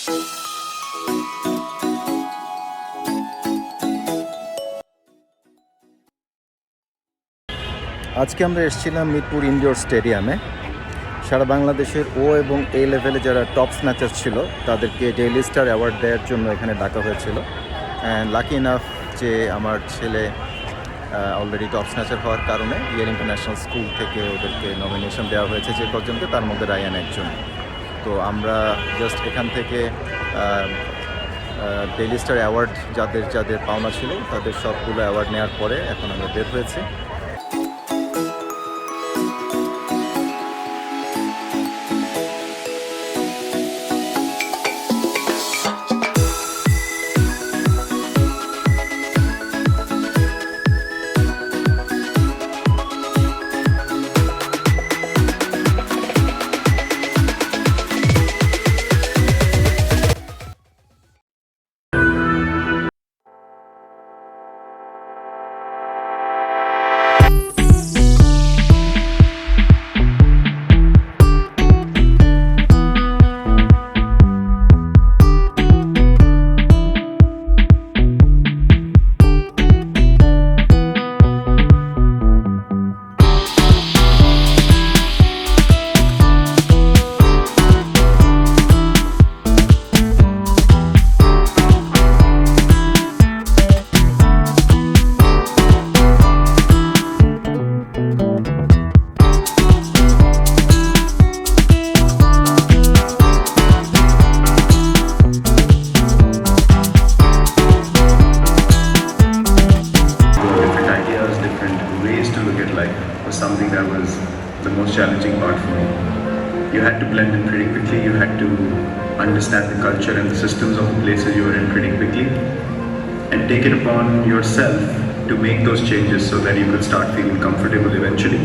আজকে আমরা এসেছিলাম মিরপুর ইনডোর স্টেডিয়ামে। সারা বাংলাদেশের ও এবং এ লেভেলে যারা টপ স্ন্যাচার ছিল তাদেরকে ডেইলি স্টার অ্যাওয়ার্ড দেওয়ার জন্য এখানে ডাকা হয়েছিল। অ্যান্ড লাকি ইনাফ যে আমার ছেলে অলরেডি টপ স্ন্যাচার হওয়ার কারণে ইয়েল ইন্টারন্যাশনাল স্কুল থেকে ওদেরকে নমিনেশন দেওয়া হয়েছে যে কজনকে, তার মধ্যে রায়ান একজন। তো আমরা জাস্ট এখান থেকে ডেইলি স্টার অ্যাওয়ার্ড যাদের যাদের পাওনা ছিল তাদের সবগুলো অ্যাওয়ার্ড নেওয়ার পরে এখন আমরা বের হয়েছি। Something that was the most challenging part for me. You had to blend in pretty quickly, you had to understand the culture and the systems of the places you were in pretty quickly, and take it upon yourself to make those changes so that you could start feeling comfortable eventually.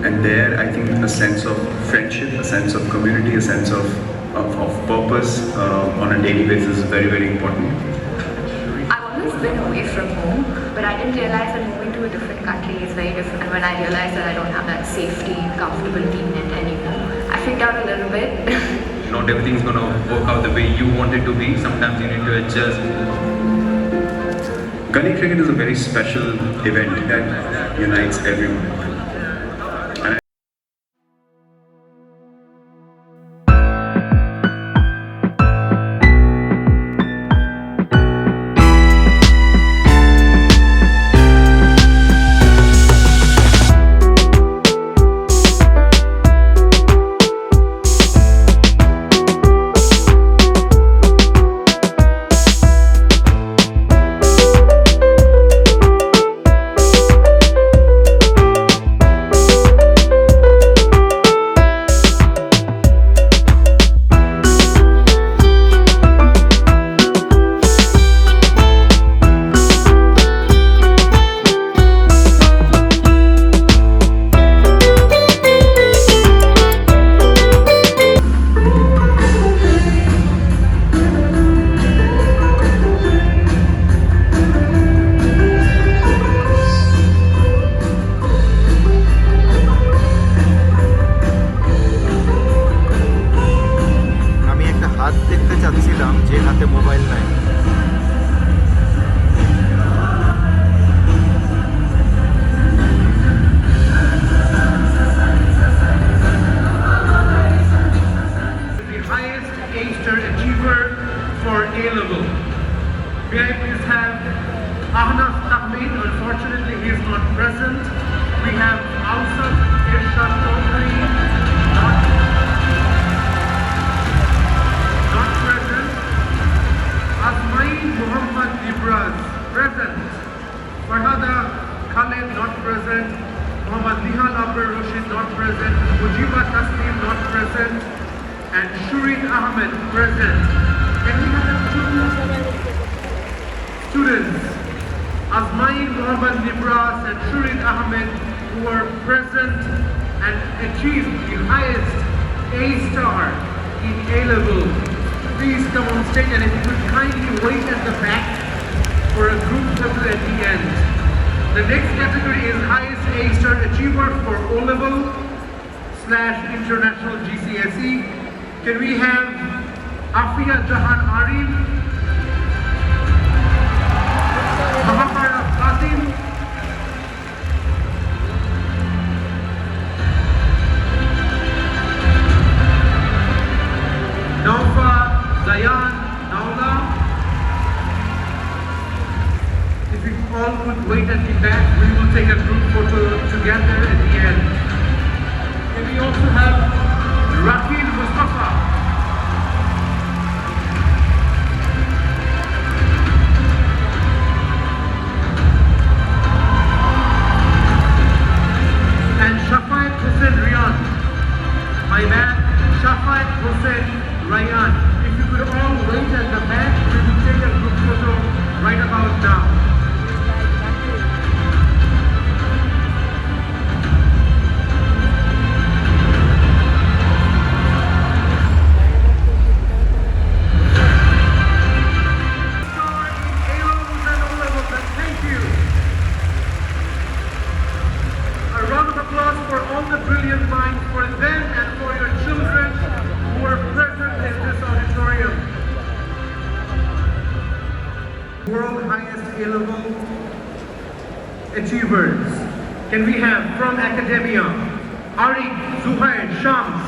And there, I think a sense of friendship, a sense of community, a sense of purpose on a daily basis is very, very important. I've always been away from home, but I didn't realize that moving to a different country is very different. And when I realized that I don't have that safety, comfortability net anymore, I freaked out a little bit. Not everything's going to work out the way you want it to be. Sometimes you need to adjust. Gully cricket is a very special event that unites everyone. দেখতে চাচ্ছিলাম যে হাতে mobile নাই। The highest A-star achiever for A-level. May I please have Ahnaf Tahmid? Unfortunately, he is not present. We have Ausaf Irshad Chaudhary, not present. Azmain Muhammad Ibraz, present. Farhada Khaled, not present. Muhammad Nihal Abir Rashid, not present. Mujiba Taslim, not present. And Shurin Ahmed, present. Can we have the students, Azmain Muhammad Nibras and Shurin Ahmed, who are present and achieved the highest A-star in A-level. Please come on stage, and if you could kindly wait at the back for a group photo at the end. The next category is highest A-star achiever for O-level / international GCSE. Can we have Afia Jahan Arif, Mahamara Qasim, Naufa Zayan Naula. If you all would wait at the back, we will take a group photo together at the end. And we also have Rakil Mustafa. And Shafayat Hussain Riyan. My man, Shafayat Hussain Ryan. If you could all wait at the back, we will take a group photo right about now. Thank you. A round of applause for all the brilliant minds, for them and for your children who were present in this auditorium. World highest A-level achievers. Can we have from academia, Arik Zuhair Shams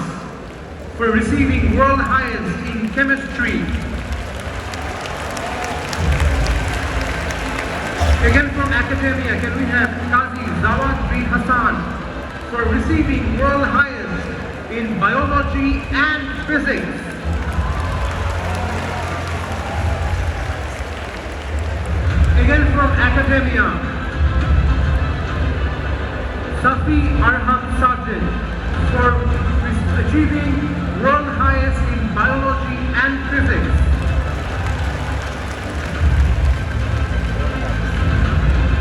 for receiving world highest in chemistry. Again from academia, can we have Qazi Zawad bin Hassan for receiving world highest in biology and physics. Again from academia, Safi Arham Sajid for achieving world highest in biology and physics.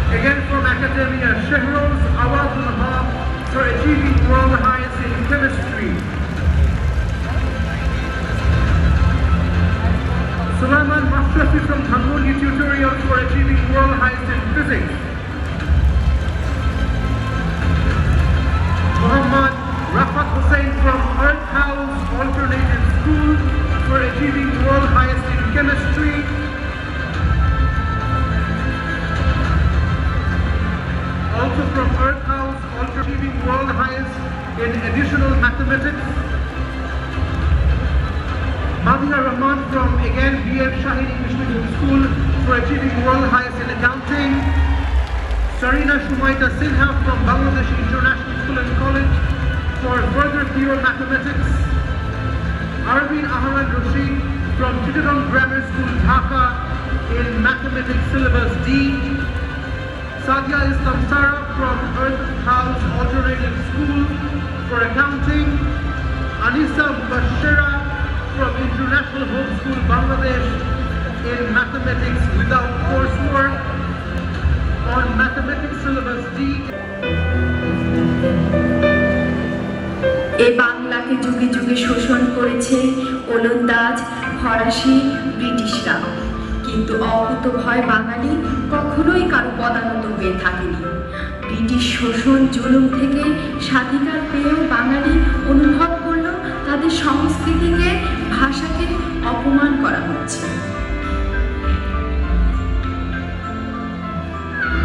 Again from academia, Shehroz Awadul Haq for achieving world highest in chemistry. Sulaiman Mashrafi from Dhanmoni Tutorial for achieving world highest in physics. Muhammad Rafat Hussain from Earth House Alternative School for achieving world highest in chemistry. Also from Earth House, also achieving world highest in additional mathematics. Madhya Rahman from again B.F. Shahid English Medium School for achieving world highest in accounting. Sarina Shumaita Sinha from Bangladesh International School and College for further pure mathematics. Arvind Ahmed Rashid from Chittagong Grammar School, Dhaka in mathematics syllabus D. Sadia Islam Sara from Earth House Alternative School for accounting. Anisa Bashira from International Home School, Bangladesh in mathematics without coursework on mathematics syllabus D. এ বাংলাকে যুগে যুগে শোষণ করেছে ওলন্দাজ, ফরাসি, ব্রিটিশরা, কিন্তু অকুতোভয় বাঙালি কখনোই কারো পদানত হয়ে থাকেনি। ব্রিটিশ শোষণ জুলুম থেকে স্বাধিকার পেয়েও বাঙালি অনুভব করল তাদের সংস্কৃতিকে, ভাষাকে অপমান করা হচ্ছে।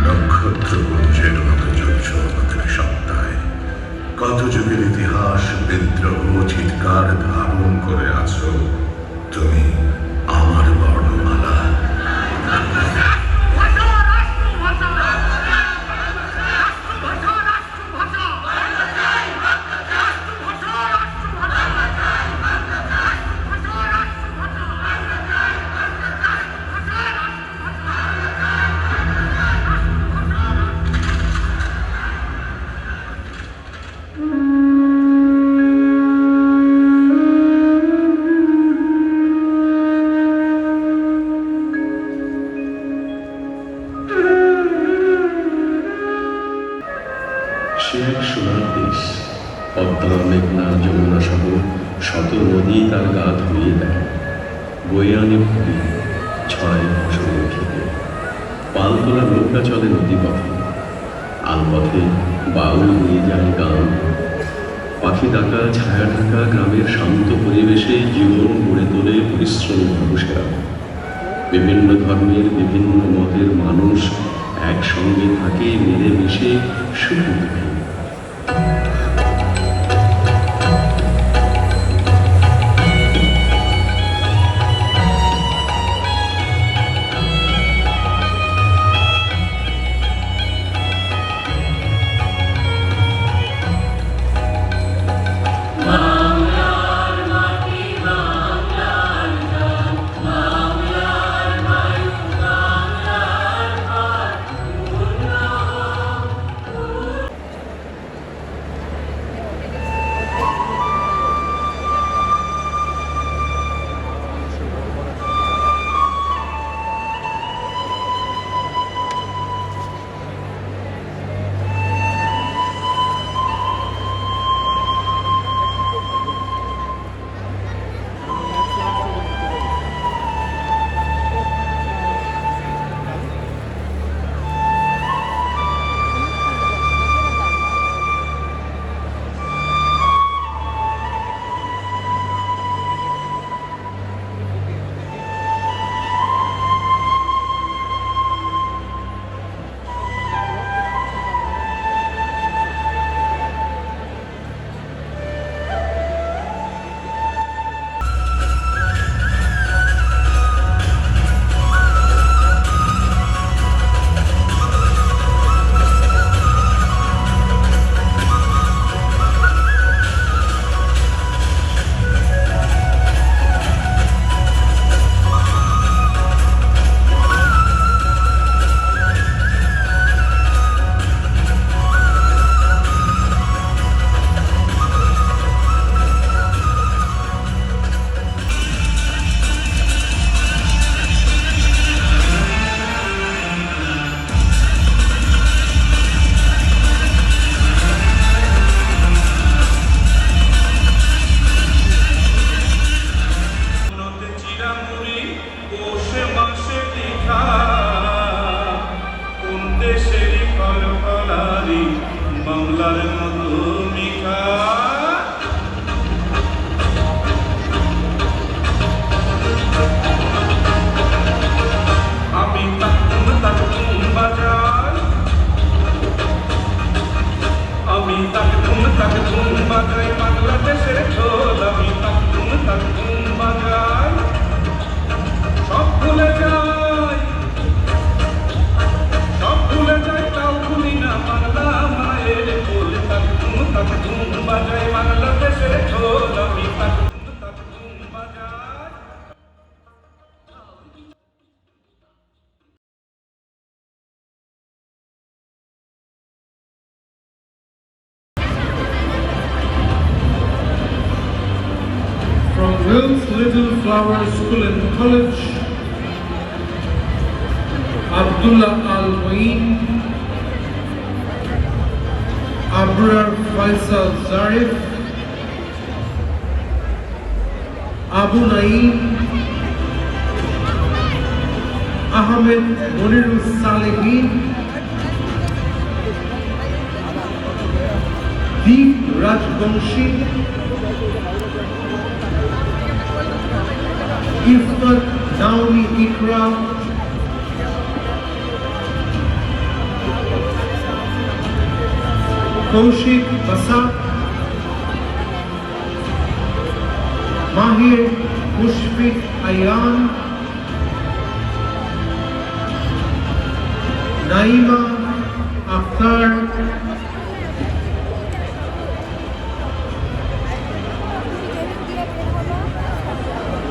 নক্ষত্রপুঞ্জের মতো জ্বলছ আমাদের সত্তায়, কত যুগের ইতিহাস বিদ্রোহ চিৎকার ধারণ করে আছো তুমি আমার বর্ণমালা। সে এক সোনার দেশ, পদ্মা, মেঘনা, যমুনা সহ শত নদী তার গা ধুয়ে দেয়। বয়ে আনে ফুলি, ছড়ায় ফসলের খেতে। পাল তোলা নৌকা চলে নদী পথে, আলপথে বাউল নিয়ে যায় গান। পাখি ডাকা ছায়া ঢাকা গ্রামের শান্ত পরিবেশে জীবন গড়ে তোলে পরিশ্রমী মানুষেরা। বিভিন্ন ধর্মের বিভিন্ন মতের মানুষ একসঙ্গে থাকে, মিলেমিশে সুখে থাকে। Will's Little Flower School and College, Abdullah Al Muin, Abrar Faisal Zarif, Abu Naeem, Ahmed Munirus Salehin, Deep Rajbanshi, Ifat Naomi Ikra, Kaushik Basak, Mahir Mushfiq Ayan, Naima Akhtar,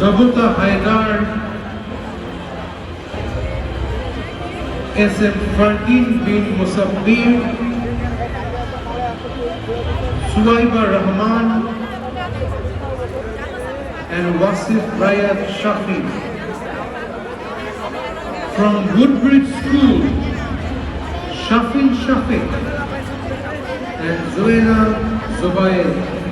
Dabuta Haidar, SM Fardin bin Musabbir, Suwaiba Rahman, and Wasif Rayat Shafi. From Woodbridge School, Shafin Shafiq and Zoena Zubair.